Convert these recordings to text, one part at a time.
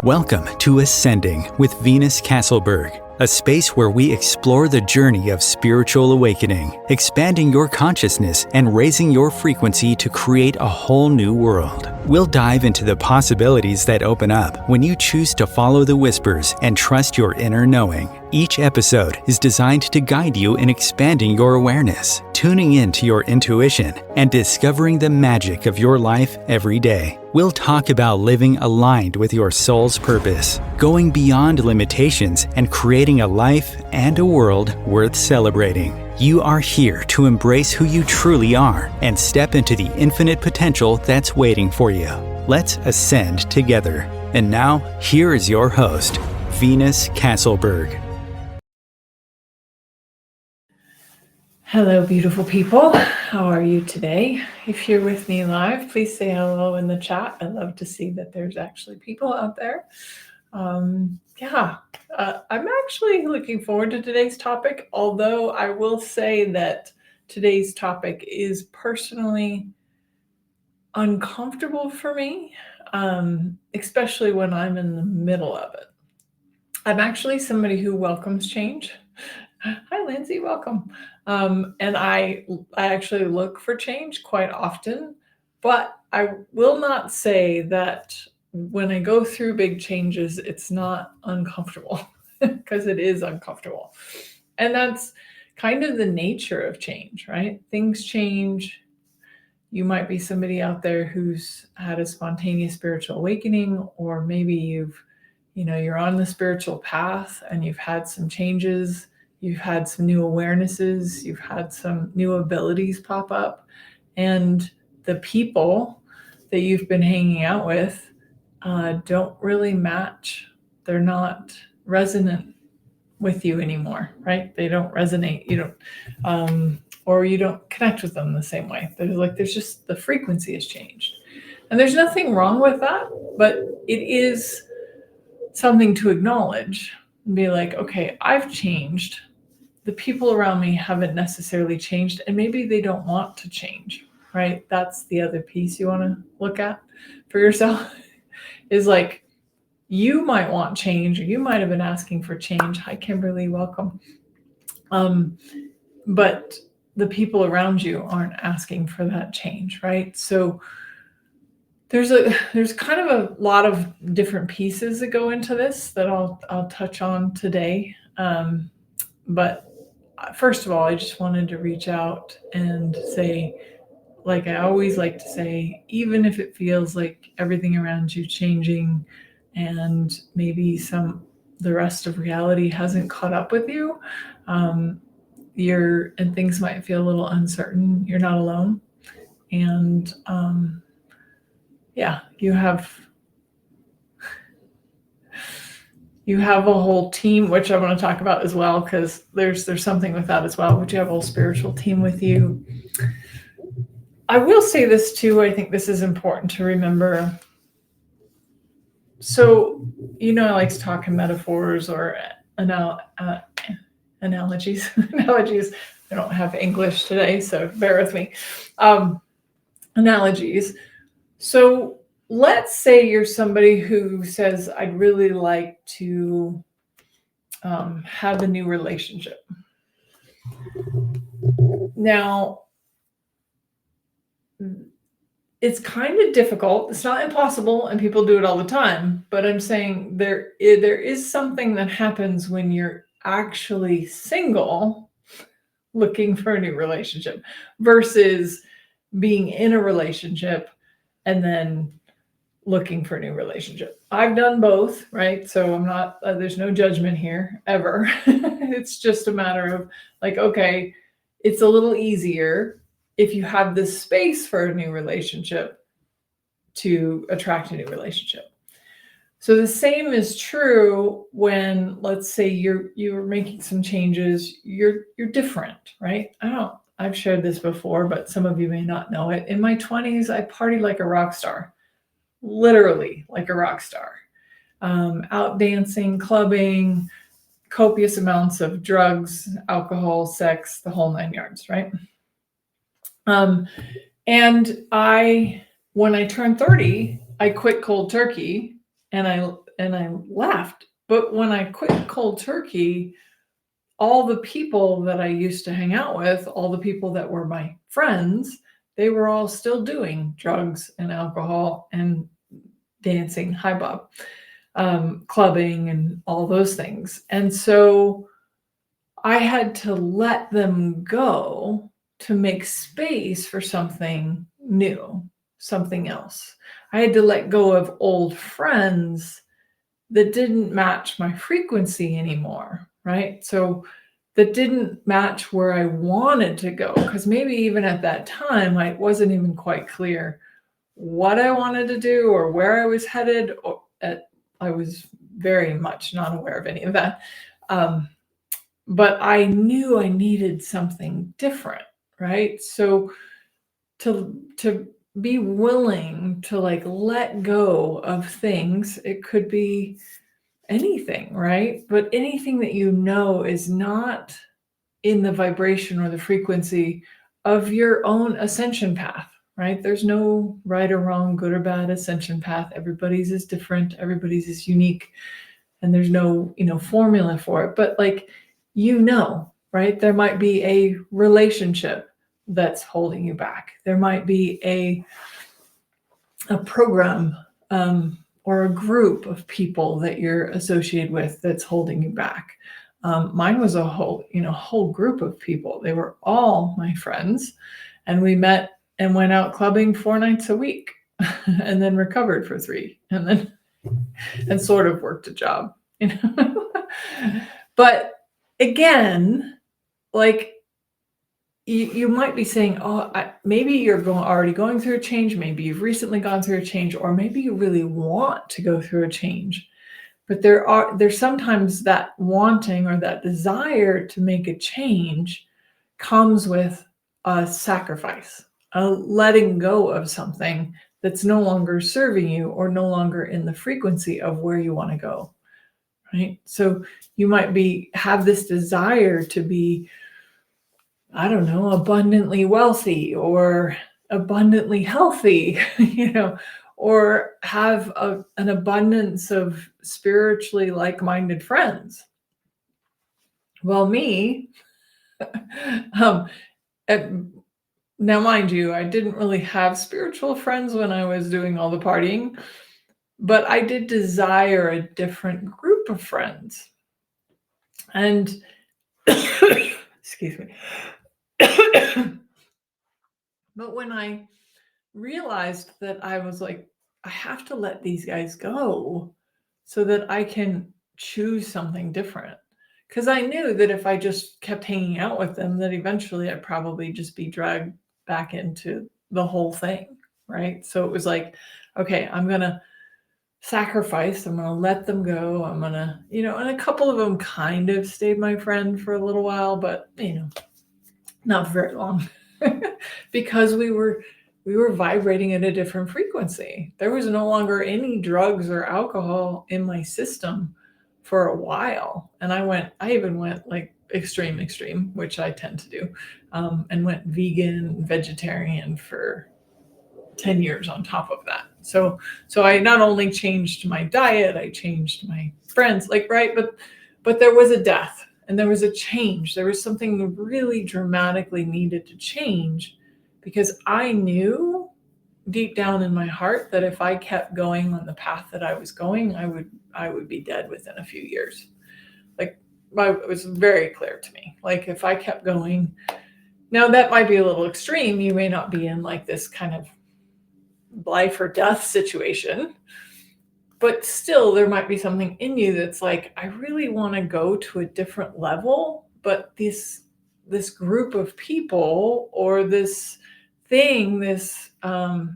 Welcome to Ascending with Venus Castleberg, a space where we explore the journey of spiritual awakening, expanding your consciousness and raising your frequency to create a whole new world. We'll dive into the possibilities that open up when you choose to follow the whispers and trust your inner knowing. Each episode is designed to guide you in expanding your awareness, tuning into your intuition, and discovering the magic of your life every day. We'll talk about living aligned with your soul's purpose, going beyond limitations, and creating a life and a world worth celebrating. You are here to embrace who you truly are and step into the infinite potential that's waiting for you. Let's ascend together. And now, here is your host, Venus Castleberg. Hello, beautiful people. How are you today? If you're with me live, please say hello in the chat. I love to see that there's actually people out there. I'm actually looking forward to today's topic, although I will say that today's topic is personally uncomfortable for me, especially when I'm in the middle of it. I'm actually somebody who welcomes change. Hi, Lindsay, welcome. And I actually look for change quite often, but I will not say that when I go through big changes, it's not uncomfortable because it is uncomfortable. And that's kind of the nature of change, right? Things change. You might be somebody out there who's had a spontaneous spiritual awakening, or maybe you're on the spiritual path and you've had some changes. You've had some new awarenesses, you've had some new abilities pop up, and the people that you've been hanging out with don't really match. They're not resonant with you anymore, right? They don't resonate. You don't, or you don't connect with them the same way. There's just the frequency has changed, and there's nothing wrong with that, but it is something to acknowledge and be like, okay, I've changed. The people around me haven't necessarily changed, and maybe they don't want to change, right? That's the other piece you want to look at for yourself is like, you might want change, or you might have been asking for change. Hi, Kimberly, welcome. But the people around you aren't asking for that change, right? So there's kind of a lot of different pieces that go into this that I'll touch on today. But first of all, I just wanted to reach out and say, like I always like to say, even if it feels like everything around you changing and maybe the rest of reality hasn't caught up with you, and things might feel a little uncertain, you're not alone. And you have a whole team, which I want to talk about as well, because there's something with that as well, but you have a whole spiritual team with you. I will say this too, I think this is important to remember. So, I like to talk in metaphors or analogies. Analogies. I don't have English today, so bear with me. Analogies. So let's say you're somebody who says, I'd really like to have a new relationship. Now, it's kind of difficult. It's not impossible, and people do it all the time. But I'm saying there is something that happens when you're actually single, looking for a new relationship, versus being in a relationship and then looking for a new relationship. I've done both, right? So I'm not, there's no judgment here ever. It's just a matter of like, okay, it's a little easier if you have this space for a new relationship to attract a new relationship. So the same is true when, let's say you're making some changes, you're different, right? I've shared this before, but some of you may not know it. In my 20s, I partied like a rock star. Literally like a rock star, out dancing, clubbing, copious amounts of drugs, alcohol, sex, the whole 9 yards, right? And when I turned 30, I quit cold turkey and I and I left. But when I quit cold turkey, all the people that I used to hang out with, all the people that were my friends, they were all still doing drugs and alcohol and dancing, hi Bob, clubbing and all those things. And so I had to let them go to make space for something new, something else. I had to let go of old friends that didn't match my frequency anymore, right? So that didn't match where I wanted to go. Because maybe even at that time, I wasn't even quite clear what I wanted to do or where I was headed. I was very much not aware of any of that. But I knew I needed something different, right? So to be willing to like let go of things, it could be anything, right? But anything that you know is not in the vibration or the frequency of your own ascension path, right? There's no right or wrong, good or bad ascension path. Everybody's is different, everybody's is unique, and there's no, formula for it. But like, right? There might be a relationship that's holding you back. There might be a program or a group of people that you're associated with that's holding you back. Mine was a whole group of people. They were all my friends, and we met and went out clubbing 4 nights a week, and then recovered for 3, and sort of worked a job, But again, like you might be saying, oh, maybe you're already going through a change. Maybe you've recently gone through a change, or maybe you really want to go through a change. But there's sometimes that wanting or that desire to make a change comes with a sacrifice, a letting go of something that's no longer serving you or no longer in the frequency of where you want to go, right? So you might have this desire to be, I don't know, abundantly wealthy or abundantly healthy, or have an abundance of spiritually like-minded friends. Well, me, now mind you, I didn't really have spiritual friends when I was doing all the partying, but I did desire a different group of friends. And excuse me. But when I realized that I was like, I have to let these guys go so that I can choose something different. Because I knew that if I just kept hanging out with them, that eventually I'd probably just be dragged back into the whole thing, right? So it was like, okay, I'm going to sacrifice. I'm going to let them go. I'm going to, and a couple of them kind of stayed my friend for a little while, but, not very long because we were vibrating at a different frequency. There was no longer any drugs or alcohol in my system for a while. And I even went like extreme, which I tend to do, and went vegan, vegetarian for 10 years on top of that. So I not only changed my diet, I changed my friends, right? But there was a death and there was a change. There was something really dramatically needed to change because I knew deep down in my heart that if I kept going on the path that I was going, I would be dead within a few years. It was very clear to me. Like if I kept going, now that might be a little extreme. You may not be in like this kind of life or death situation, but still there might be something in you that's like, I really want to go to a different level, but this group of people or this thing, this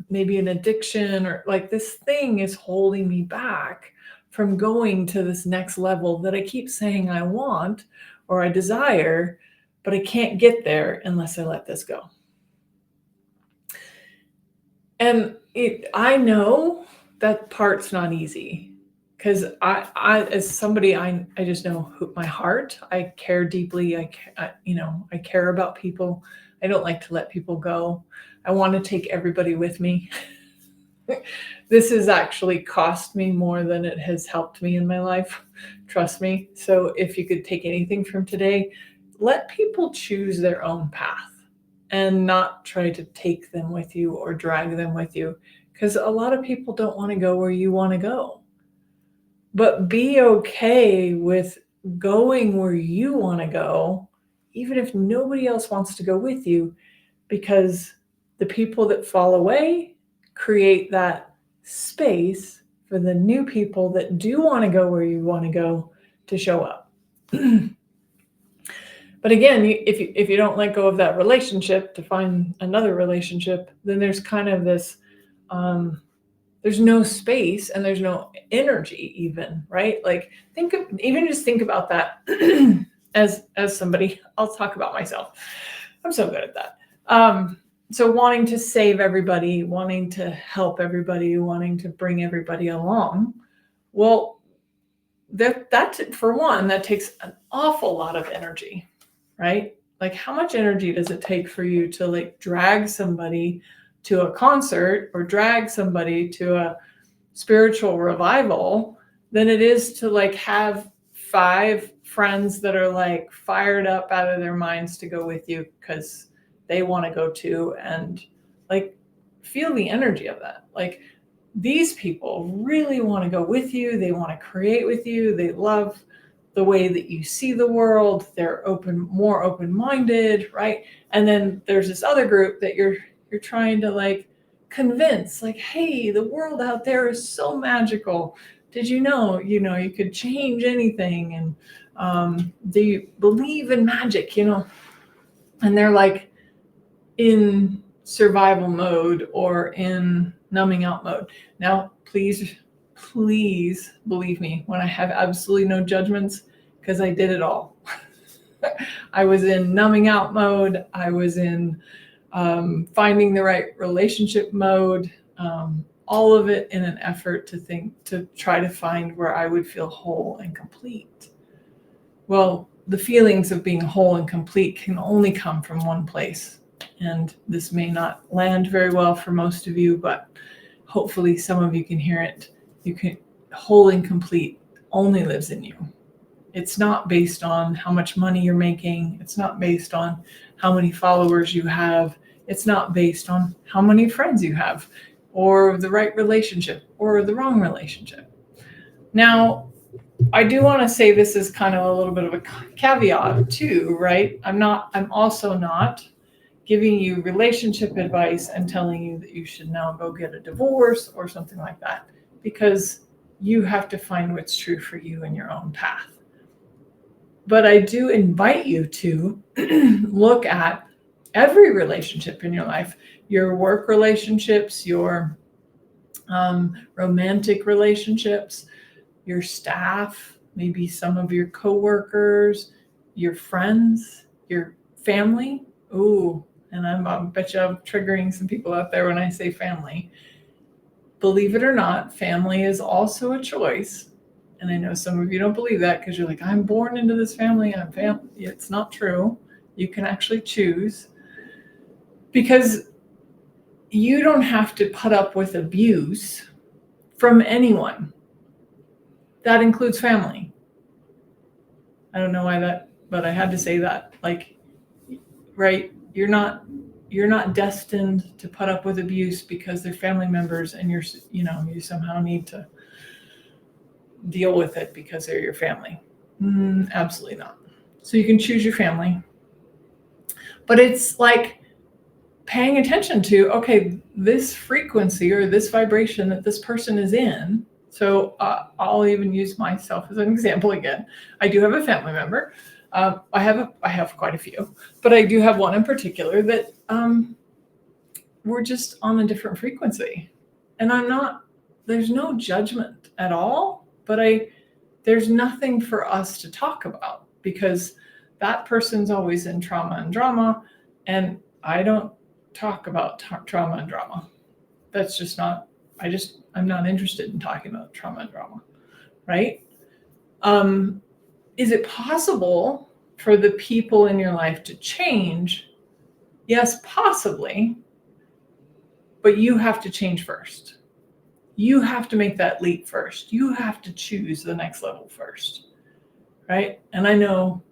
maybe an addiction or like this thing is holding me back from going to this next level that I keep saying I want or I desire, but I can't get there unless I let this go. And I know that part's not easy because I as somebody, I just know my heart. I care deeply. I care about people. I don't like to let people go. I want to take everybody with me. This has actually cost me more than it has helped me in my life. Trust me. So if you could take anything from today, let people choose their own path and not try to take them with you or drag them with you. Because a lot of people don't want to go where you want to go. But be okay with going where you want to go, even if nobody else wants to go with you, because the people that fall away create that space for the new people that do want to go where you want to go to show up. But again, if you don't let go of that relationship to find another relationship, then there's kind of this there's no space and there's no energy even, right? Like think about that as somebody. I'll talk about myself. I'm so good at that. So wanting to save everybody, wanting to help everybody, wanting to bring everybody along. Well, that for one, that takes an awful lot of energy, right? Like how much energy does it take for you to like drag somebody to a concert or drag somebody to a spiritual revival than it is to like have 5 friends that are like fired up out of their minds to go with you because they want to go too, and like feel the energy of that. Like these people really want to go with you. They want to create with you. They love the way that you see the world. They're more open-minded, right? And then there's this other group that you're trying to like convince, like, hey, the world out there is so magical. Did you know, you could change anything? And do you believe in magic, And they're like in survival mode or in numbing out mode. Now, please believe me when I have absolutely no judgments, because I did it all. I was in numbing out mode. I was in finding the right relationship mode, all of it in an effort to try to find where I would feel whole and complete. Well, the feelings of being whole and complete can only come from one place. And this may not land very well for most of you, but hopefully some of you can hear it. Whole and complete only lives in you. It's not based on how much money you're making. It's not based on how many followers you have. It's not based on how many friends you have, or the right relationship or the wrong relationship. Now, I do want to say this is kind of a little bit of a caveat too, right? I'm also not giving you relationship advice and telling you that you should now go get a divorce or something like that, because you have to find what's true for you in your own path. But I do invite you to look at every relationship in your life, your work relationships, your romantic relationships, your staff, maybe some of your coworkers, your friends, your family. Ooh, and I bet you I'm triggering some people out there when I say family. Believe it or not, family is also a choice. And I know some of you don't believe that because you're like, I'm born into this family. It's not true. You can actually choose, because you don't have to put up with abuse from anyone. That includes family. I don't know why but I had to say that. Like, right? You're not destined to put up with abuse because they're family members, and you somehow need to deal with it because they're your family. Absolutely not. So you can choose your family, but it's like paying attention to, okay, this frequency or this vibration that this person is in. So I'll even use myself as an example again. I do have a family member. I have quite a few, but I do have one in particular that we're just on a different frequency. And there's no judgment at all, but there's nothing for us to talk about, because that person's always in trauma and drama, and I don't talk about trauma and drama. That's just not, I'm not interested in talking about trauma and drama, right? Is it possible for the people in your life to change? Yes, possibly, but you have to change first. You have to make that leap first. You have to choose the next level first, right? And I know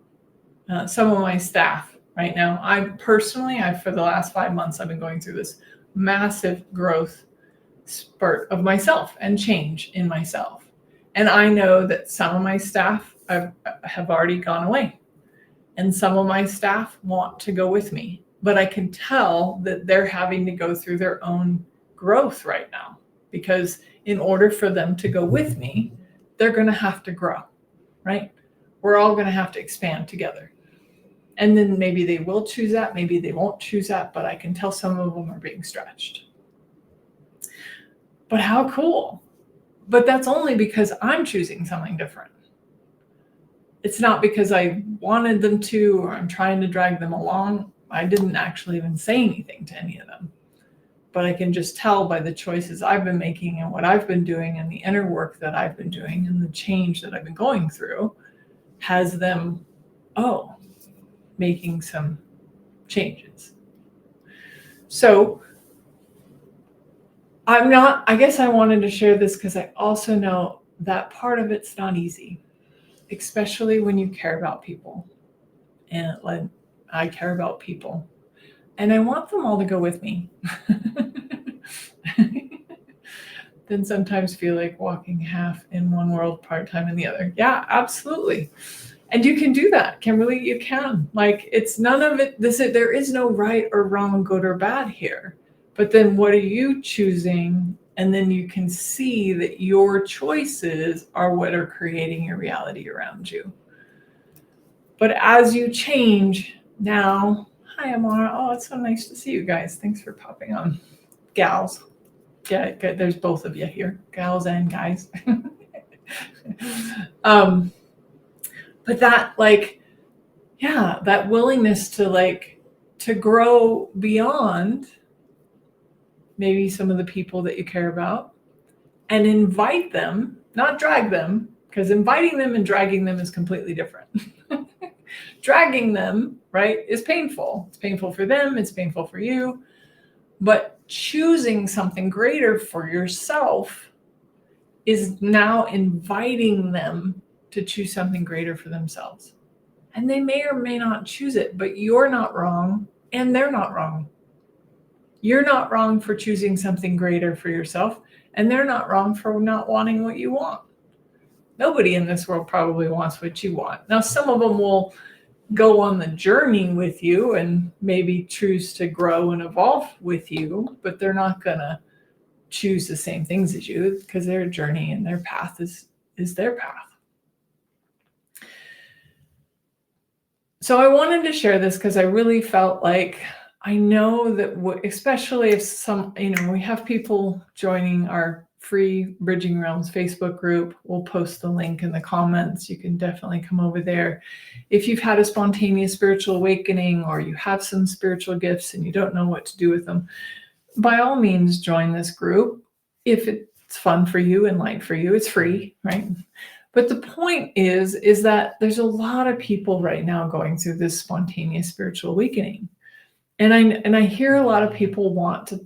some of my staff right now, for the last 5 months, I've been going through this massive growth spurt of myself and change in myself. And I know that some of my staff have already gone away, and some of my staff want to go with me, but I can tell that they're having to go through their own growth right now, because in order for them to go with me, they're going to have to grow, right? We're all going to have to expand together. And then maybe they will choose that, maybe they won't choose that, but I can tell some of them are being stretched. But how cool. But that's only because I'm choosing something different. It's not because I wanted them to, or I'm trying to drag them along. I didn't actually even say anything to any of them. But I can just tell by the choices I've been making and what I've been doing and the inner work that I've been doing and the change that I've been going through has them, making some changes. So I guess I wanted to share this because I also know that part of it's not easy, especially when you care about people. And like, I care about people, and I want them all to go with me. Then sometimes feel like walking half in one world, part-time in the other. Yeah, absolutely. And you can do that, Kimberly. You can. Like, it's none of it. There is no right or wrong, good or bad here. But then what are you choosing? And then you can see that your choices are what are creating your reality around you. But as you change now, hi, Amara. Oh, it's so nice to see you guys. Thanks for popping on. Gals. Yeah, there's both of you here, gals and guys. But that, that willingness to grow beyond maybe some of the people that you care about and invite them, not drag them, because inviting them and dragging them is completely different. Dragging them, right, is painful. It's painful for them. It's painful for you. But choosing something greater for yourself is now inviting them to choose something greater for themselves. And they may or may not choose it, but you're not wrong and they're not wrong. You're not wrong for choosing something greater for yourself, and they're not wrong for not wanting what you want. Nobody in this world probably wants what you want. Now, some of them will go on the journey with you and maybe choose to grow and evolve with you, but they're not going to choose the same things as you, because their journey and their path is their path. So I wanted to share this because I really felt like, I know that especially if we have people joining our free Bridging Realms Facebook group. We'll post the link in the comments. You can definitely come over there. If you've had a spontaneous spiritual awakening, or you have some spiritual gifts and you don't know what to do with them, by all means, join this group. If it's fun for you and light for you, it's free, right? But the point is that there's a lot of people right now going through this spontaneous spiritual awakening. And I hear a lot of people want to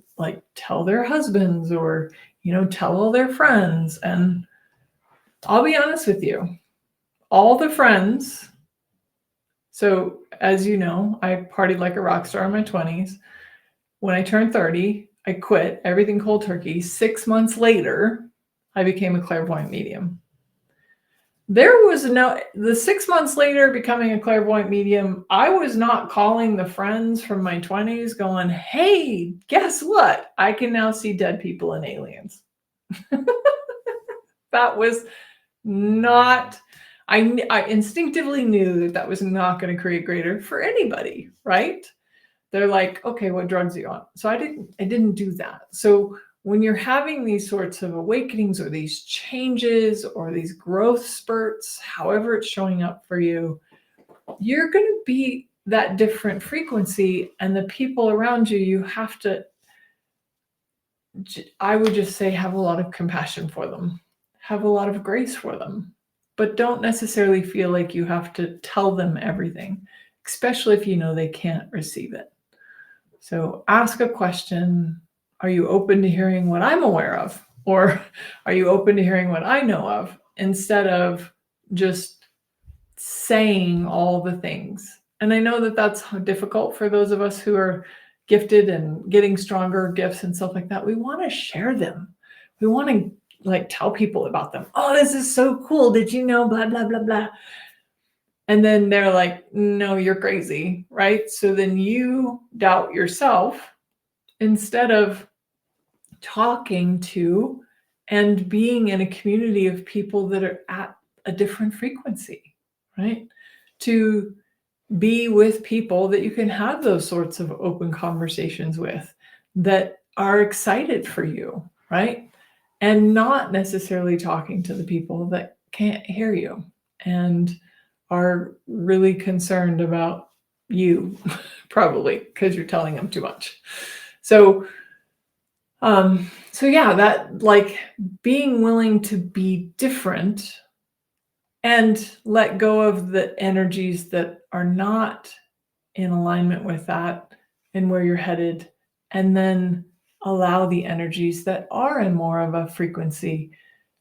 tell their husbands or, tell all their friends. And I'll be honest with you, all the friends. So as you know, I partied like a rock star in my 20s. When I turned 30, I quit everything cold turkey. 6 months later, I became a clairvoyant medium. The 6 months later becoming a clairvoyant medium, I was not calling the friends from my 20s going, hey, guess what? I can now see dead people and aliens. That was not, I instinctively knew that was not going to create greater for anybody, right? They're like, okay, what drugs are you on? So I didn't do that. So when you're having these sorts of awakenings or these changes or these growth spurts, however it's showing up for you, you're going to be that different frequency. And the people around you, you have to, I would just say, have a lot of compassion for them, have a lot of grace for them, but don't necessarily feel like you have to tell them everything, especially if you know they can't receive it. So ask a question. Are you open to hearing what I'm aware of? Or are you open to hearing what I know of instead of just saying all the things? And I know that that's difficult for those of us who are gifted and getting stronger gifts and stuff like that. We want to share them. We want to like tell people about them. Oh, this is so cool. Did you know blah blah blah blah? And then they're like, "No, you're crazy." Right? So then you doubt yourself instead of talking to and being in a community of people that are at a different frequency, right? To be with people that you can have those sorts of open conversations with that are excited for you, right? And not necessarily talking to the people that can't hear you and are really concerned about you, probably because you're telling them too much. So, so yeah, that like being willing to be different and let go of the energies that are not in alignment with that and where you're headed, and then allow the energies that are in more of a frequency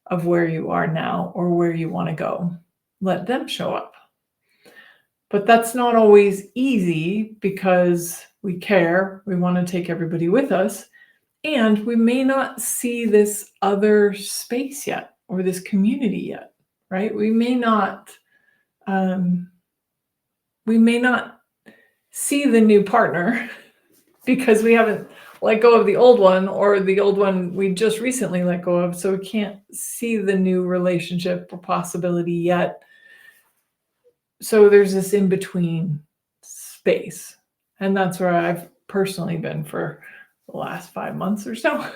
of where you are now or where you want to go. Let them show up. But that's not always easy because we care, we want to take everybody with us, and we may not see this other space yet or this community yet, right? Um, we may not see the new partner because we haven't let go of the old one, or the old one we just recently let go of. So we can't see the new relationship or possibility yet. So there's this in between space. And that's where I've personally been for the last 5 months or so.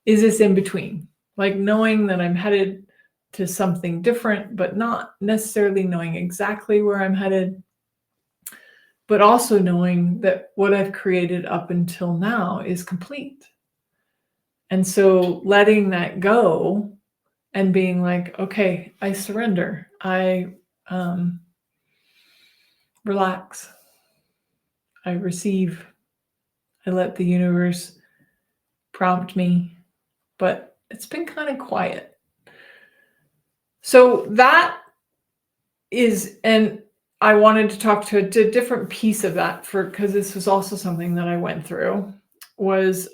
Is this in between, like knowing that I'm headed to something different, but not necessarily knowing exactly where I'm headed, but also knowing that what I've created up until now is complete. And so letting that go and being like, okay, I surrender. I relax. I receive. I let the universe prompt me, but it's been kind of quiet. So that is, and I wanted to talk to a different piece of that for, because this was also something that I went through, was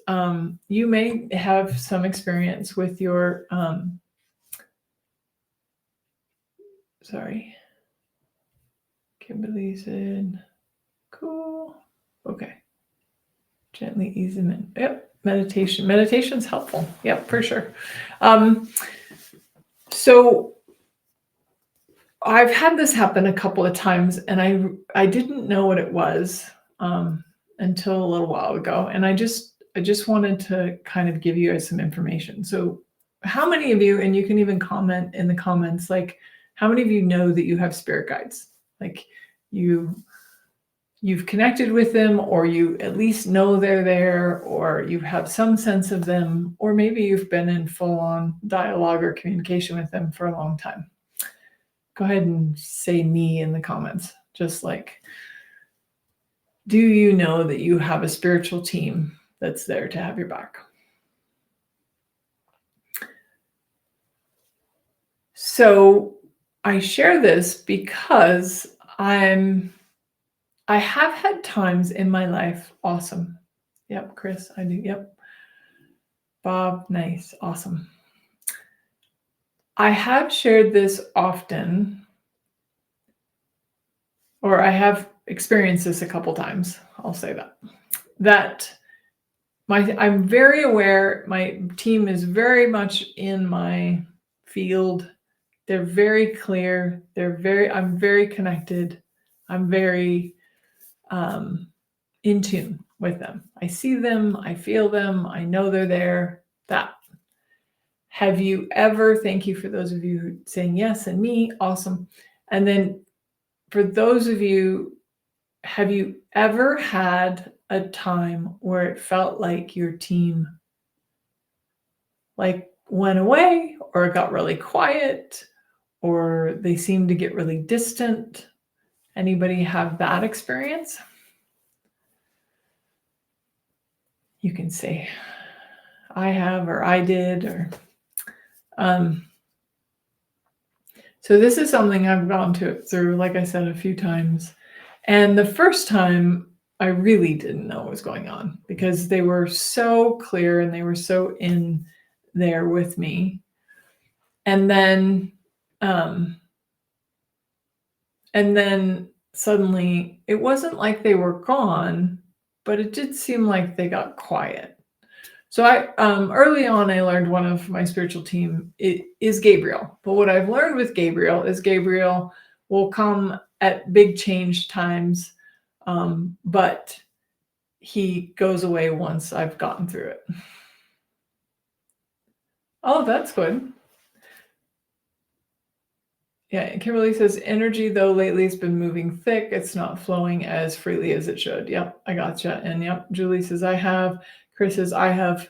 you may have some experience with your, sorry, Kimberly said, cool. Okay. Gently ease them in. Yep. Meditation. Meditation's helpful. Yep, for sure. So I've had this happen a couple of times, and I didn't know what it was until a little while ago, and I just wanted to kind of give you guys some information. So, how many of you, and you can even comment in the comments, like how many of you know that you have spirit guides? Like you've connected with them, or you at least know they're there, or you have some sense of them, or maybe you've been in full-on dialogue or communication with them for a long time. Go ahead and say me in the comments. Just like, do you know that you have a spiritual team that's there to have your back? So I share this because I have had times in my life. Awesome. Yep, Chris, I do. Yep. Bob, nice. Awesome. I have shared this often, or I have experienced this a couple times. I'll say that I'm very aware. My team is very much in my field. They're very clear. I'm very connected. I'm very in tune with them. I see them. I feel them. I know they're there. That. Have you ever, thank you for those of you saying yes and me, awesome. And then for those of you, have you ever had a time where it felt like your team like went away, or it got really quiet, or they seemed to get really distant? Anybody have that experience? You can say, I have or I did or um so this is something I've gone through, like I said, a few times. And the first time I really didn't know what was going on because they were so clear and they were so in there with me. And then um and then suddenly it wasn't like they were gone, but it did seem like they got quiet. So I early on I learned one of my spiritual team is Gabriel. But what I've learned with Gabriel is Gabriel will come at big change times, but he goes away once I've gotten through it. Oh, that's good. Yeah, Kimberly says energy though lately has been moving thick. It's not flowing as freely as it should. Yep, I gotcha. And yep, Julie says I have. Chris says I have,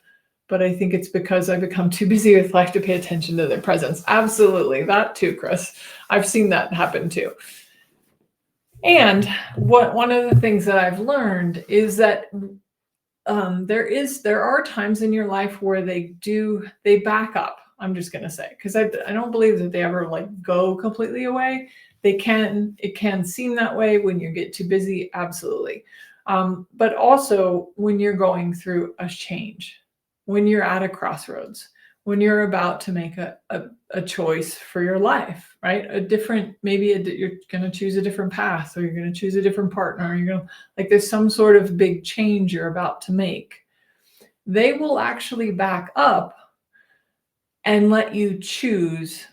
but I think it's because I become too busy with life to pay attention to their presence. Absolutely, that too, Chris. I've seen that happen too. And one of the things that I've learned is that there are times in your life where they back up. I'm just gonna say because I don't believe that they ever like go completely away. It can seem that way when you get too busy, absolutely. But also when you're going through a change, when you're at a crossroads, when you're about to make a choice for your life, right? You're going to choose a different path, or you're going to choose a different partner, or you're going to like there's some sort of big change you're about to make. They will actually back up and let you choose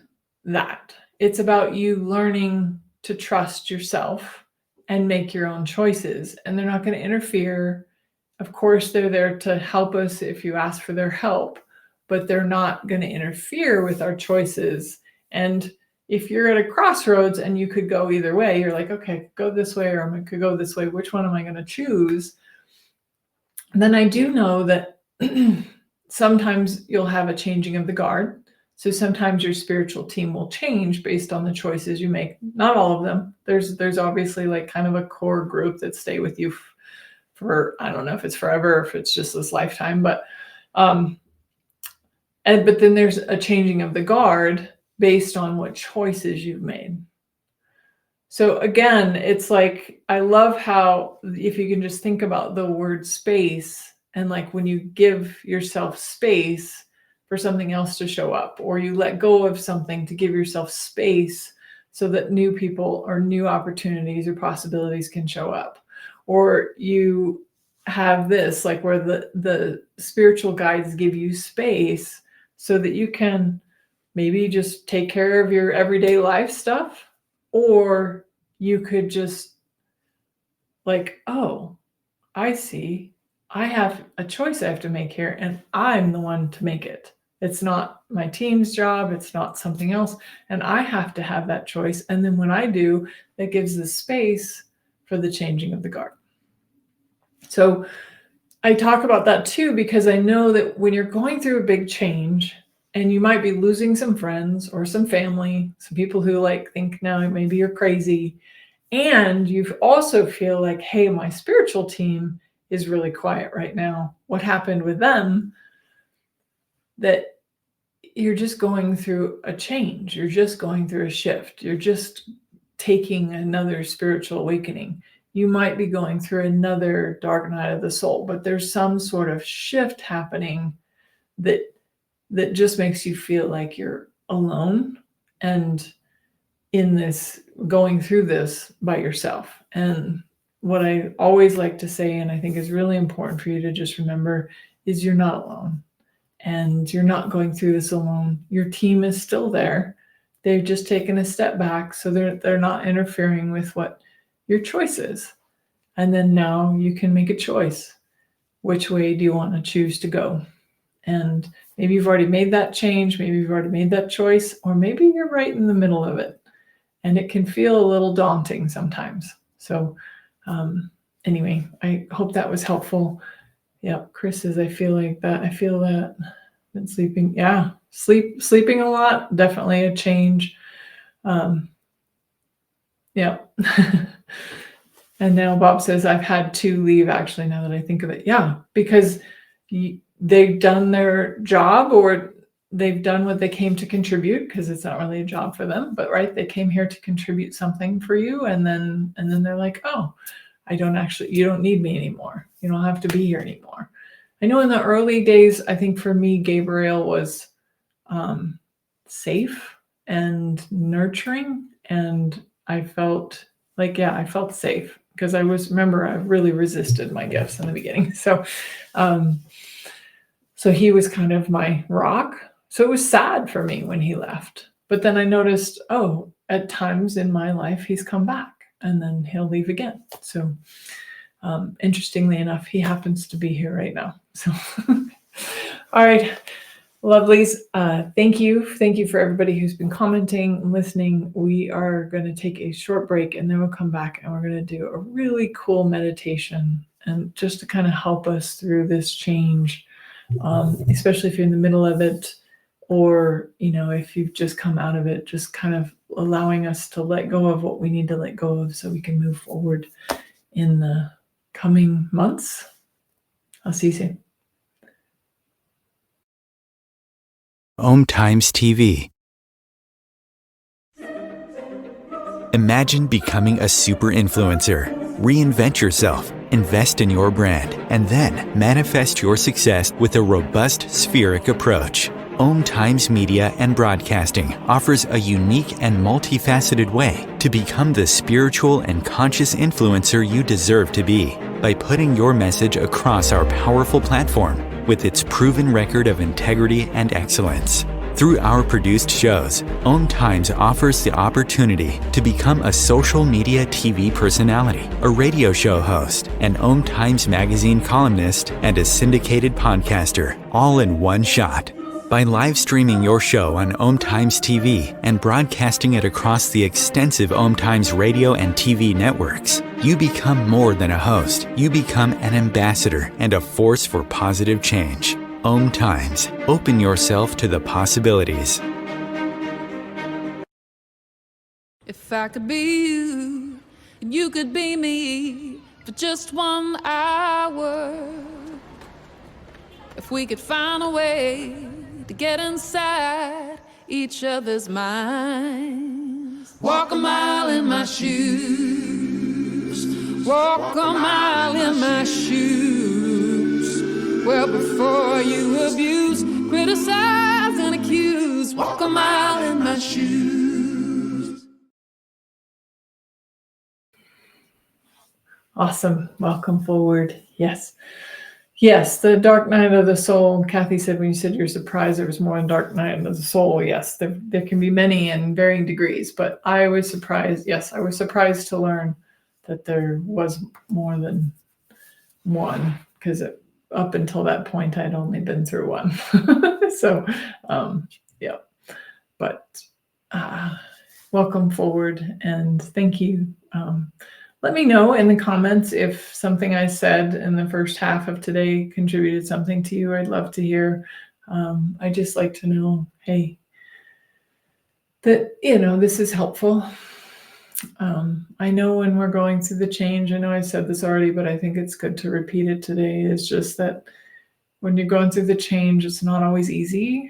that. It's about you learning to trust yourself and make your own choices. And they're not going to interfere. Of course, they're there to help us if you ask for their help, but they're not going to interfere with our choices. And if you're at a crossroads and you could go either way, you're like, okay, go this way, or I could go this way. Which one am I going to choose? And then I do know that sometimes you'll have a changing of the guard. So sometimes your spiritual team will change based on the choices you make. Not all of them. There's obviously like kind of a core group that stay with you for I don't know if it's forever, or if it's just this lifetime, but then there's a changing of the guard based on what choices you've made. So again, it's like I love how if you can just think about the word space, and like when you give yourself space for something else to show up, or you let go of something to give yourself space so that new people or new opportunities or possibilities can show up, or you have this like where the spiritual guides give you space so that you can maybe just take care of your everyday life stuff, or you could just like, oh, I see. I have a choice I have to make here, and I'm the one to make it. It's not my team's job. It's not something else. And I have to have that choice. And then when I do, that gives the space for the changing of the guard. So I talk about that too, because I know that when you're going through a big change and you might be losing some friends or some family, some people who like think now maybe you're crazy, and you also feel like, hey, my spiritual team is really quiet right now. What happened with them? That you're just going through a change. You're just going through a shift. You're just taking another spiritual awakening. You might be going through another dark night of the soul, but there's some sort of shift happening that just makes you feel like you're alone and in this, going through this by yourself. And what I always like to say, and I think is really important for you to just remember, is you're not alone. And you're not going through this alone. Your team is still there. They've just taken a step back, so they're not interfering with what your choice is. And then now you can make a choice. Which way do you want to choose to go? And maybe you've already made that change, maybe you've already made that choice, or maybe you're right in the middle of it. And it can feel a little daunting sometimes. So anyway, I hope that was helpful. Yeah, Chris says, I feel like that. I feel that. Been sleeping. Yeah, sleeping a lot. Definitely a change. Yeah. And now Bob says, I've had to leave actually, now that I think of it. Yeah, because they've done their job, or they've done what they came to contribute, because it's not really a job for them, but right, they came here to contribute something for you, and then they're like, oh, you don't need me anymore. You don't have to be here anymore. I know in the early days, I think for me, Gabriel was safe and nurturing, and I felt I felt safe, because I really resisted my gifts in the beginning. So he was kind of my rock. So it was sad for me when he left. But then I noticed, oh, at times in my life, he's come back, and then he'll leave again. So interestingly enough, he happens to be here right now. So, all right, lovelies. Thank you. Thank you for everybody who's been commenting and listening. We are going to take a short break, and then we'll come back and we're going to do a really cool meditation, and just to kind of help us through this change, especially if you're in the middle of it, or if you've just come out of it, just kind of allowing us to let go of what we need to let go of so we can move forward in the coming months. I'll see you soon. Om Times TV. Imagine becoming a super influencer. Reinvent yourself, invest in your brand, and then manifest your success with a robust spheric approach. Om Times Media and Broadcasting offers a unique and multifaceted way to become the spiritual and conscious influencer you deserve to be by putting your message across our powerful platform with its proven record of integrity and excellence. Through our produced shows, Om Times offers the opportunity to become a social media TV personality, a radio show host, an Om Times magazine columnist, and a syndicated podcaster, all in one shot. By live streaming your show on Om Times TV and broadcasting it across the extensive Om Times radio and TV networks, you become more than a host. You become an ambassador and a force for positive change. Om Times. Open yourself to the possibilities. If I could be you, and you could be me for just 1 hour. If we could find a way to get inside each other's minds. Walk a mile in my shoes. Walk a mile in my shoes. Well, before you abuse, criticize, and accuse, walk a mile in my shoes. Awesome. Welcome forward. Yes. Yes, the dark night of the soul. Kathy said, when you said you're surprised there was more in dark night of the soul. Yes, there can be many in varying degrees, but I was surprised. Yes, I was surprised to learn that there was more than one, because up until that point, I'd only been through one. So, yeah, but welcome forward, and thank you. Let me know in the comments if something I said in the first half of today contributed something to you. I'd love to hear. I just like to know, hey, that, this is helpful. I know when we're going through the change, I know I said this already, but I think it's good to repeat it today. It's just that when you're going through the change, it's not always easy,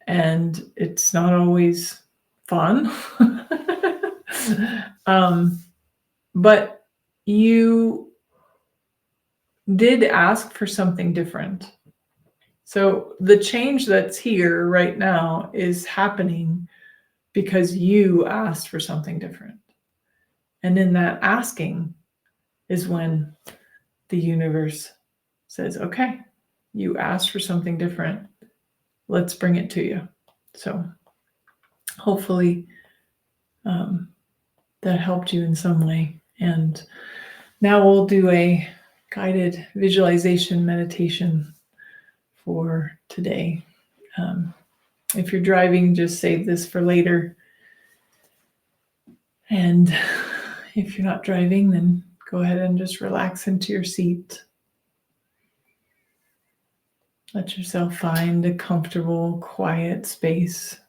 and it's not always fun. But you did ask for something different. So the change that's here right now is happening because you asked for something different. And in that asking is when the universe says, okay, you asked for something different. Let's bring it to you. So hopefully that helped you in some way. And now we'll do a guided visualization meditation for today. If you're driving, just save this for later. And if you're not driving, then go ahead and just relax into your seat. Let yourself find a comfortable, quiet space.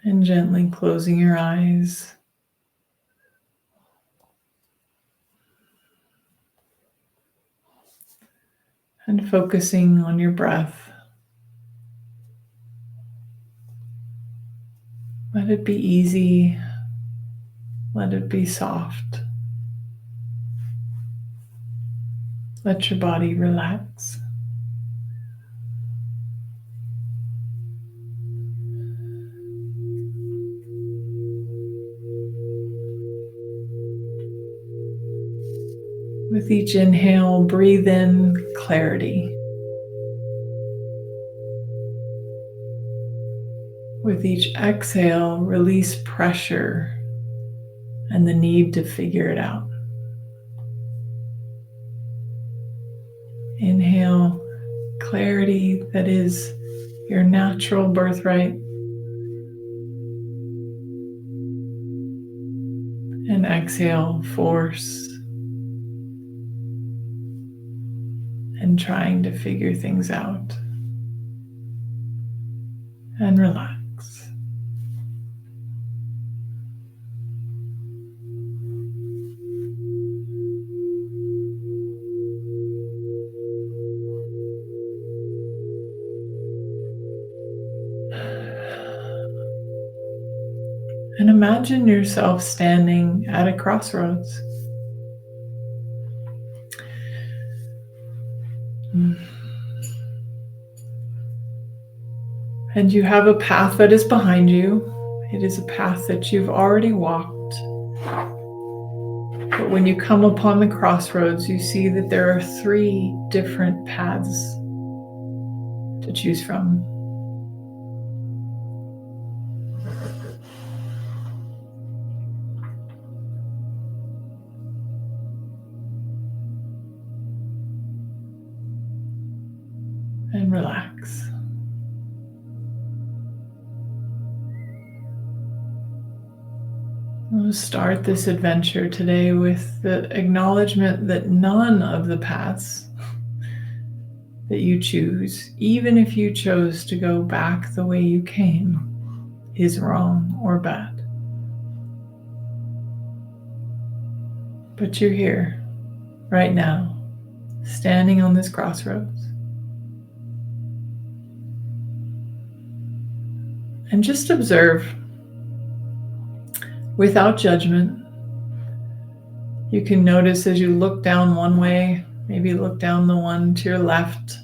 And gently closing your eyes. and focusing on your breath. Let it be easy. Let it be soft. Let your body relax. With each inhale, breathe in clarity. With each exhale, release pressure and the need to figure it out. Inhale clarity that is your natural birthright. And exhale force and trying to figure things out. And relax. And imagine yourself standing at a crossroads. And you have a path that is behind you. It is a path that you've already walked. But when you come upon the crossroads, you see that there are 3 different paths to choose from. And relax. We'll start this adventure today with the acknowledgement that none of the paths that you choose, even if you chose to go back the way you came, is wrong or bad. But you're here, right now, standing on this crossroads. And just observe, without judgment. You can notice as you look down one way, maybe look down the one to your left.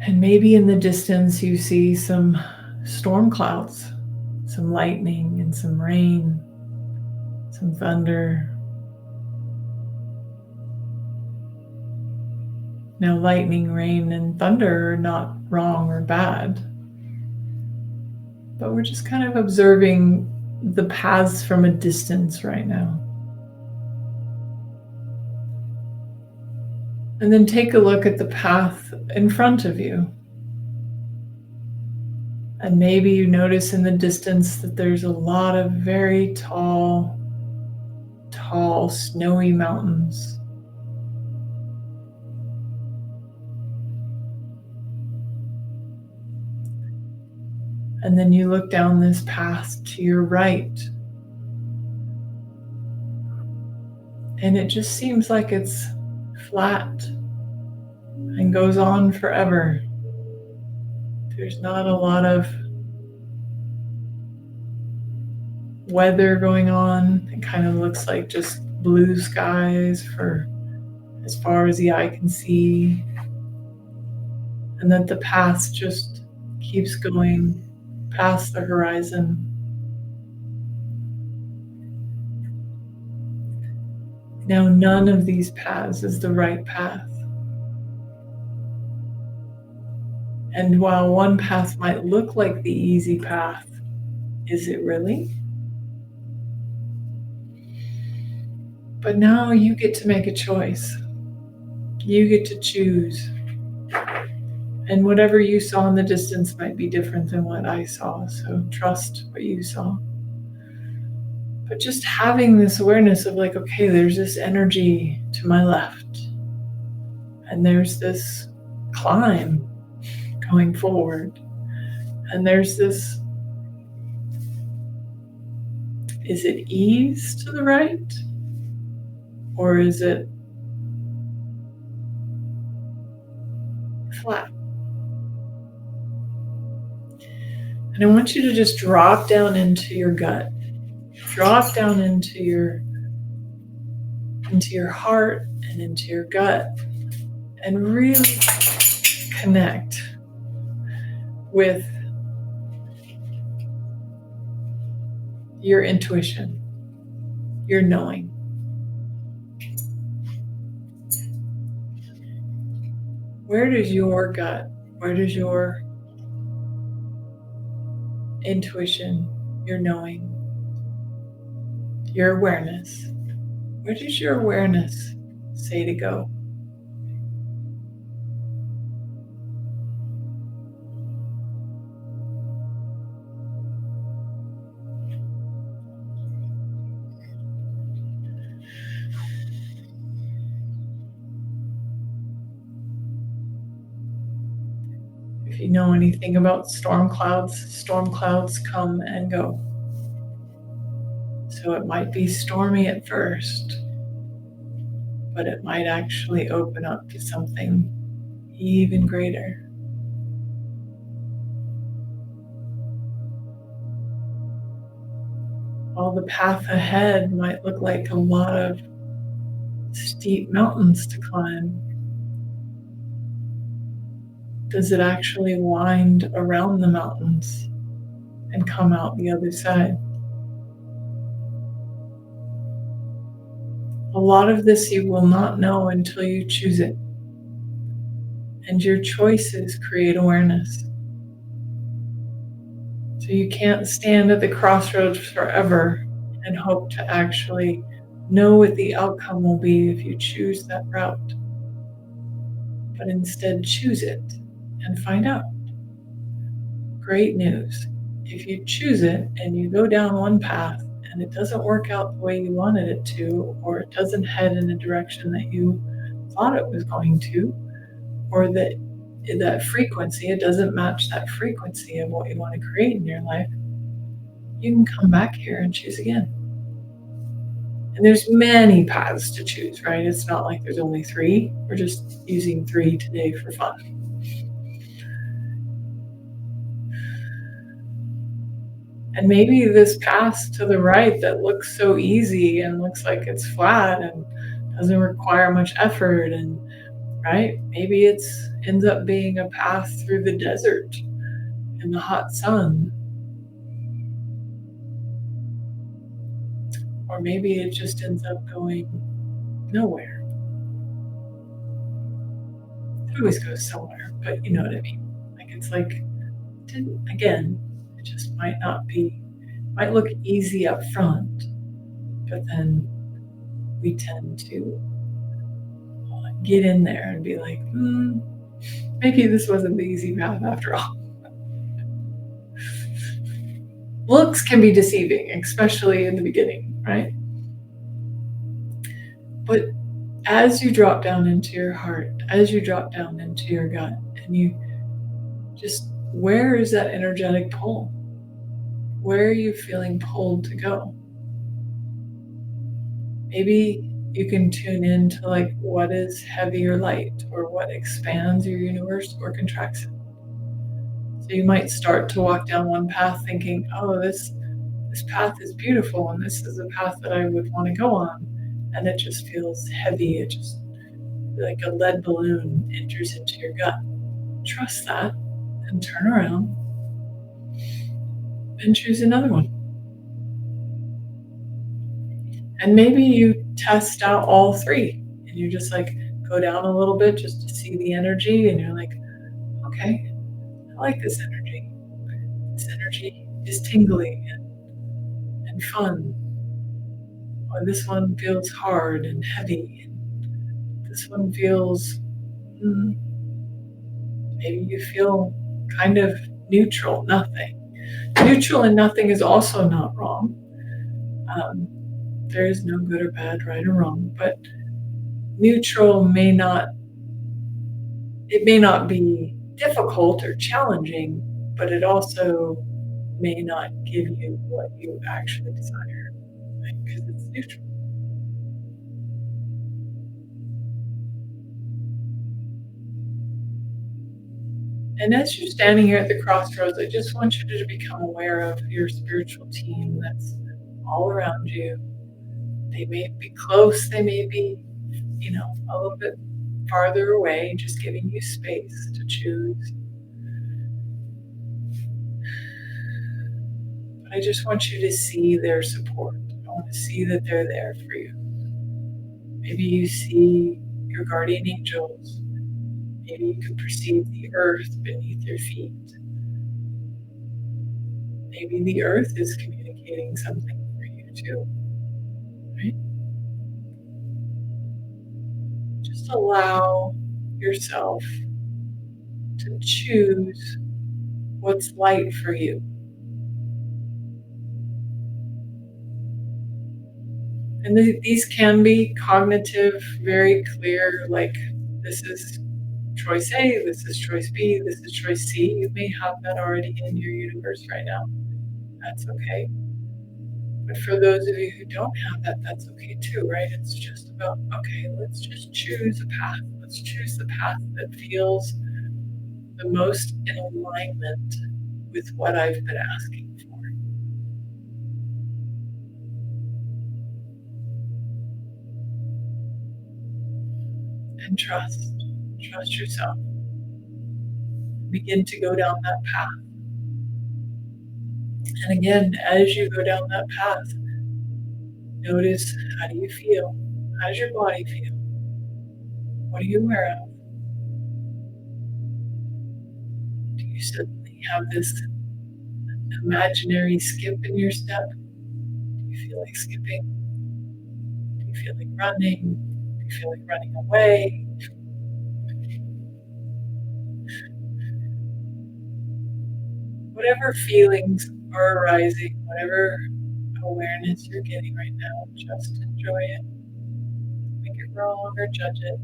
And maybe in the distance you see some storm clouds, some lightning and some rain, some thunder. Now, lightning, rain, and thunder are not wrong or bad, but we're just kind of observing the paths from a distance right now. And then take a look at the path in front of you. And maybe you notice in the distance that there's a lot of very tall, snowy mountains. And then you look down this path to your right. And it just seems like it's flat and goes on forever. There's not a lot of weather going on. It kind of looks like just blue skies for as far as the eye can see. And that the path just keeps going past the horizon. Now, none of these paths is the right path. And while one path might look like the easy path, is it really? But now you get to make a choice. You get to choose. And whatever you saw in the distance might be different than what I saw, so trust what you saw. But just having this awareness of like, okay, there's this energy to my left, and there's this climb going forward, and there's this, is it ease to the right? Or is it flat. And I want you to just drop down into your gut, drop down into your heart and into your gut, and really connect with your intuition, your knowing. Where does your gut, where does your intuition, your knowing, your awareness, where does your awareness say to go? If you know anything about storm clouds come and go. So it might be stormy at first, but it might actually open up to something even greater. While the path ahead might look like a lot of steep mountains to climb, does it actually wind around the mountains and come out the other side? A lot of this you will not know until you choose it. And your choices create awareness. So you can't stand at the crossroads forever and hope to actually know what the outcome will be if you choose that route. But instead choose it and find out. Great news. If you choose it and you go down one path and it doesn't work out the way you wanted it to, or it doesn't head in a direction that you thought it was going to, or that frequency, it doesn't match that frequency of what you want to create in your life, you can come back here and choose again. And there's many paths to choose, right? It's not like there's only 3. We're just using 3 today for fun. And maybe this path to the right that looks so easy and looks like it's flat and doesn't require much effort, and right, maybe it ends up being a path through the desert in the hot sun. Or maybe it just ends up going nowhere. It always goes somewhere, but you know what I mean. Like it's like, again, it just might look easy up front, but then we tend to get in there and be like, maybe this wasn't the easy path after all. Looks can be deceiving, especially in the beginning, right? But as you drop down into your heart, as you drop down into your gut, and you just, where is that energetic pull? Where are you feeling pulled to go? Maybe you can tune into like what is heavy or light, or what expands your universe or contracts it. So you might start to walk down one path thinking, oh, this path is beautiful and this is a path that I would want to go on. And it just feels heavy. It just like a lead balloon enters into your gut. Trust that and turn around and choose another one. And maybe you test out all 3 and you just like go down a little bit just to see the energy, and you're like, okay, I like this energy. This energy is tingly and fun. Or this one feels hard and heavy. And this one feels, maybe you feel kind of neutral, nothing. Neutral and nothing is also not wrong. There is no good or bad, right or wrong, but neutral may not be difficult or challenging, but it also may not give you what you actually desire, right? Because it's neutral. And as you're standing here at the crossroads, I just want you to become aware of your spiritual team that's all around you. They may be close, they may be, a little bit farther away, just giving you space to choose. But I just want you to see their support. I want to see that they're there for you. Maybe you see your guardian angels. Maybe you can perceive the earth beneath your feet. Maybe the earth is communicating something for you too, right? Just allow yourself to choose what's light for you. And these can be cognitive, very clear, like this is choice A, this is choice B, this is choice C. You may have that already in your universe right now. That's okay. But for those of you who don't have that, that's okay too, right? It's just about, okay, let's just choose a path. Let's choose the path that feels the most in alignment with what I've been asking for. And trust yourself. Begin to go down that path. And again, as you go down that path, notice, how do you feel? How does your body feel? What are you aware of? Do you suddenly have this imaginary skip in your step? Do you feel like skipping? Do you feel like running? Do you feel like running away? Whatever feelings are arising, whatever awareness you're getting right now, just enjoy it. Make it wrong or judge it.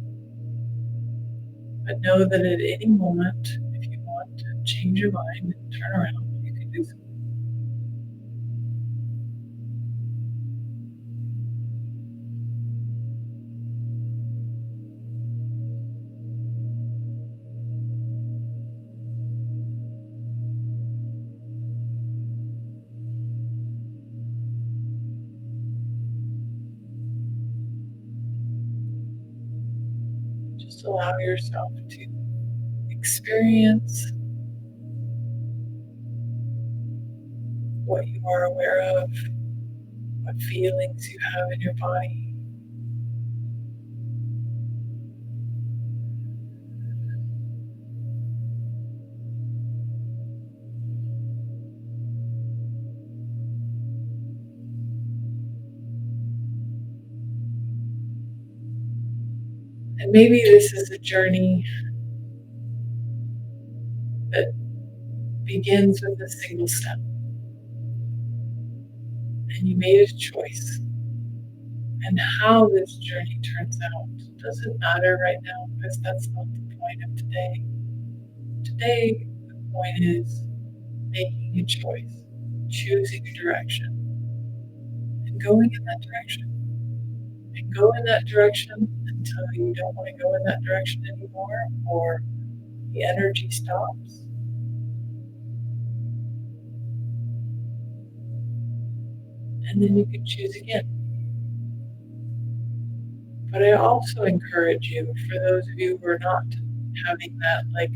But know that at any moment, if you want to change your mind and turn around, you can do so. Just allow yourself to experience what you are aware of, what feelings you have in your body. And maybe this is a journey that begins with a single step. And you made a choice. And how this journey turns out doesn't matter right now, because that's not the point of today. Today, the point is making a choice, choosing a direction, and going in that direction. And go in that direction until you don't want to go in that direction anymore, or the energy stops. And then you can choose again. But I also encourage you, for those of you who are not having that, like,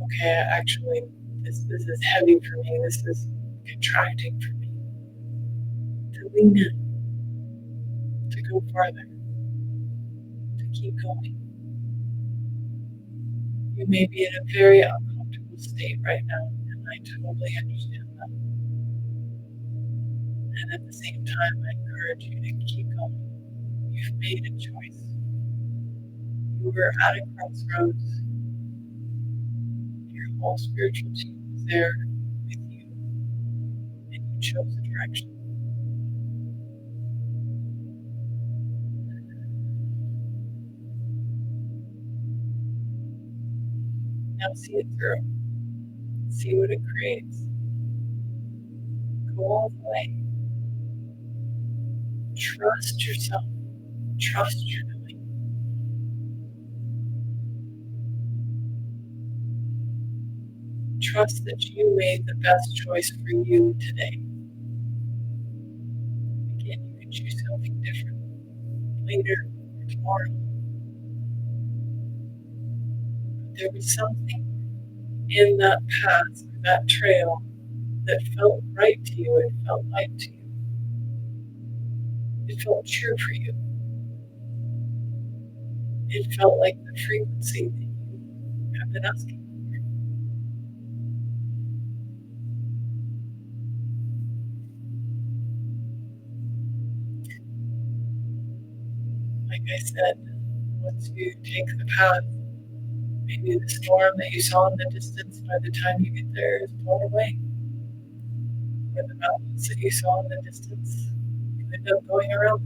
okay, actually, this is heavy for me, this is contracting for me, to lean in, to go farther, to keep going. You may be in a very uncomfortable state right now, and I totally understand that. And at the same time, I encourage you to keep going. You've made a choice. You were at a crossroads. Your whole spiritual team was there with you, and you chose a direction. Now see it through. See what it creates. Go all the way. Trust yourself. Trust your knowing. trust that you made the best choice for you today. Again, you can choose something different later or tomorrow. There was something in that path, that trail, that felt right to you. It felt light to you. It felt true for you. It felt like the frequency that you have been asking for. Like I said, once you take the path, maybe the storm that you saw in the distance by the time you get there is blown away. Or the mountains that you saw in the distance, you end up going around.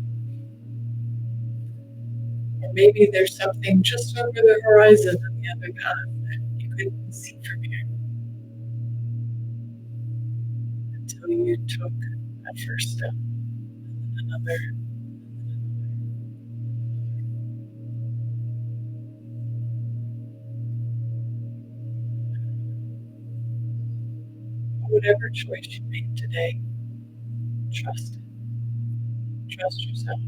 Or maybe there's something just over the horizon on the other path that you couldn't see from here until you took that first step, and then another, and then another. Whatever choice you make today, trust it. Trust yourself.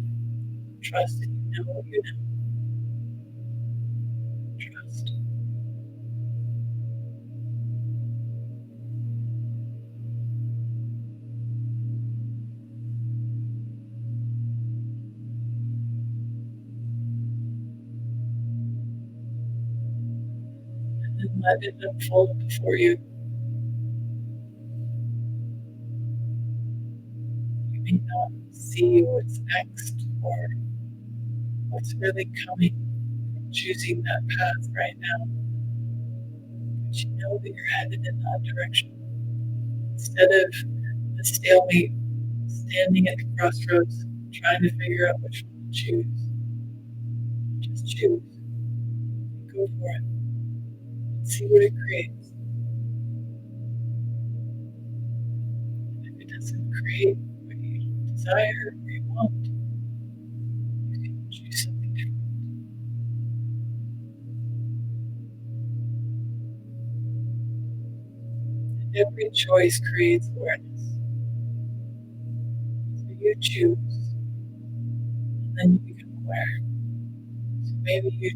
Trust that you know what you know. Trust. And then let it unfold before you. You may not see what's next or what's really coming from choosing that path right now, but you know that you're headed in that direction. Instead of the stalemate, standing at the crossroads, trying to figure out which one to choose, just choose. Go for it. See what it creates. And if it doesn't create what you desire or you want, you can choose something different. And every choice creates awareness. So you choose, and then you become aware. So maybe you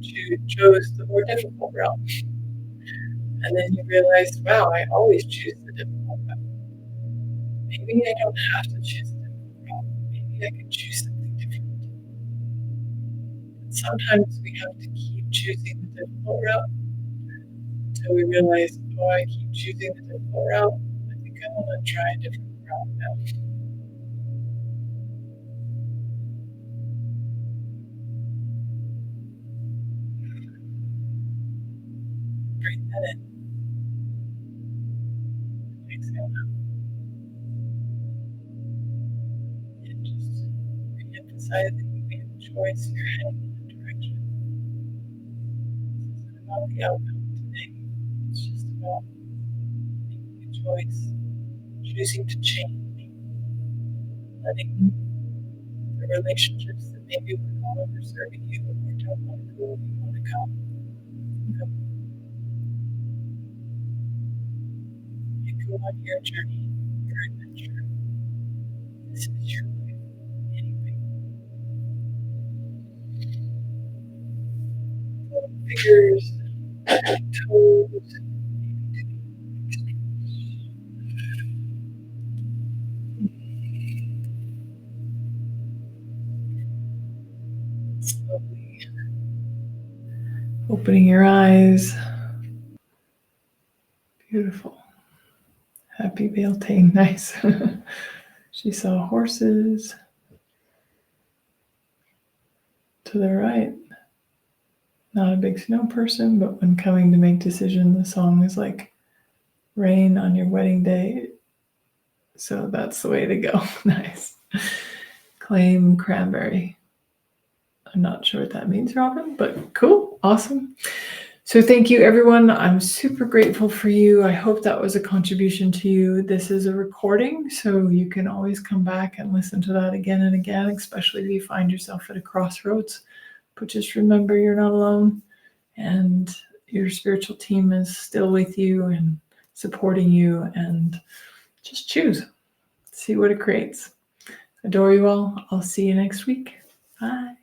chose the more difficult route. And then you realize, wow, I always choose the difficult route. Maybe I don't have to choose the difficult route. Maybe I can choose something different. And sometimes we have to keep choosing the difficult route until we realize, oh, I keep choosing the difficult route. I think I want to try a different route now. Breathe that in. Exhale out. And just re-emphasize that you made a choice, you're heading in a direction. This isn't about the outcome today. It's just about making a choice, choosing to change, letting the relationships that maybe were no longer serving you or don't want to go where you want to go. And go on your journey, your adventure. This is your life anyway. Fingers, toes, slowly opening your eyes. Beautiful. Happy belting. Nice. She saw horses to the right. Not a big snow person, but when coming to make decision, the song is like rain on your wedding day. So that's the way to go. Nice. Claim cranberry. I'm not sure what that means, Robin, but cool. Awesome. So thank you, everyone. I'm super grateful for you. I hope that was a contribution to you. This is a recording, so you can always come back and listen to that again and again, especially if you find yourself at a crossroads. But just remember, you're not alone, and your spiritual team is still with you, and supporting you, and just choose. See what it creates. Adore you all. I'll see you next week. Bye.